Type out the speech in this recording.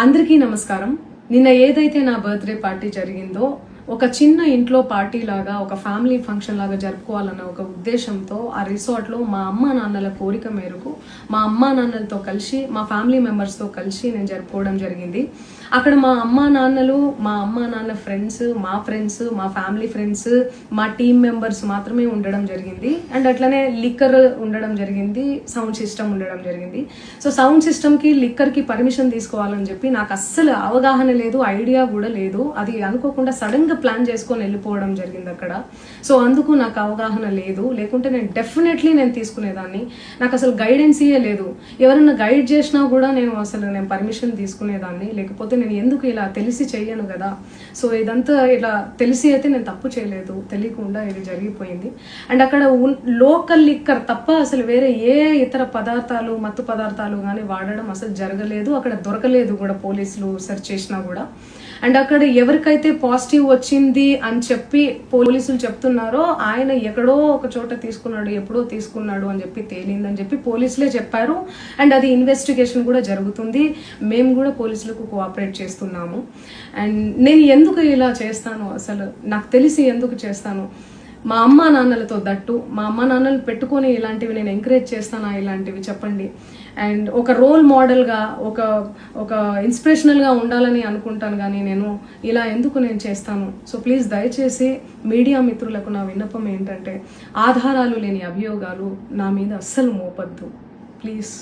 అందరికీ నమస్కారం. నిన్న ఏదైతే నా బర్త్డే పార్టీ జరిగిందో ఒక చిన్న ఇంట్లో పార్టీ లాగా ఒక ఫ్యామిలీ ఫంక్షన్ లాగా జరుపుకోవాలన్న ఒక ఉద్దేశంతో ఆ రిసార్ట్ లో మా అమ్మా నాన్నల కోరిక మేరకు మా అమ్మా నాన్నలతో కలిసి మా ఫ్యామిలీ మెంబర్స్ తో కలిసి నేను జరుపుకోవడం జరిగింది. అక్కడ మా అమ్మా నాన్న ఫ్రెండ్స్, మా ఫ్యామిలీ ఫ్రెండ్స్, మా టీమ్ మెంబర్స్ మాత్రమే ఉండడం జరిగింది. అండ్ అట్లనే లిక్కర్ ఉండడం జరిగింది, సౌండ్ సిస్టమ్ ఉండడం జరిగింది. సో సౌండ్ సిస్టమ్ కి లిక్కర్ కి పర్మిషన్ తీసుకోవాలని చెప్పి నాకు అస్సలు అవగాహన లేదు, ఐడియా కూడా లేదు. అది అనుకోకుండా సడన్ గా ప్లాన్ చేసుకొని వెళ్ళిపోవడం జరిగింది అక్కడ. సో అందుకు నాకు అవగాహన లేదు, లేకుంటే నేను డెఫినెట్లీ తీసుకునేదాన్ని. నాకు అసలు గైడెన్సీయే లేదు. ఎవరైనా గైడ్ చేసినా కూడా నేను పర్మిషన్ తీసుకునేదాన్ని, లేకపోతే నేను ఎందుకు ఇలా తెలిసి చెయ్యను కదా. సో ఇదంతా ఇలా తెలిసి అయితే నేను తప్పు చేయలేదు, తెలియకుండా ఇది జరిగిపోయింది. అండ్ అక్కడ లోకల్ లిక్కర్ తప్ప అసలు వేరే ఏ ఇతర పదార్థాలు, మత్తు పదార్థాలు కానీ వాడడం అసలు జరగలేదు. అక్కడ దొరకలేదు కూడా, పోలీసులు సెర్చ్ చేసినా కూడా. అండ్ అక్కడ ఎవరికైతే పాజిటివ్ వచ్చింది అని చెప్పి పోలీసులు చెప్తున్నారో ఆయన ఎక్కడో ఒక చోట తీసుకున్నాడు, ఎప్పుడో తీసుకున్నాడు అని చెప్పి తేలిందని చెప్పి పోలీసులే చెప్పారు. అండ్ అది ఇన్వెస్టిగేషన్ కూడా జరుగుతుంది. మేము కూడా పోలీసులకు కోఆపరేట్ చేస్తున్నాము. అండ్ నేను ఎందుకు ఇలా చేస్తాను, అసలు నాకు తెలిసి ఎందుకు చేస్తాను, మా అమ్మా నాన్నలతో దట్టు మా అమ్మా నాన్నలు పెట్టుకొని ఇలాంటివి నేను ఎంకరేజ్ చేస్తానా, ఇలాంటివి చెప్పండి. అండ్ ఒక రోల్ మోడల్గా, ఒక ఇన్స్పిరేషనల్గా ఉండాలని అనుకుంటాను, కానీ నేను ఇలా ఎందుకు నేను చేస్తాను. సో ప్లీజ్ దయచేసి మీడియా మిత్రులకు నా విన్నపం ఏంటంటే, ఆధారాలు లేని అభియోగాలు నా మీద అస్సలు మోపద్దు ప్లీజ్.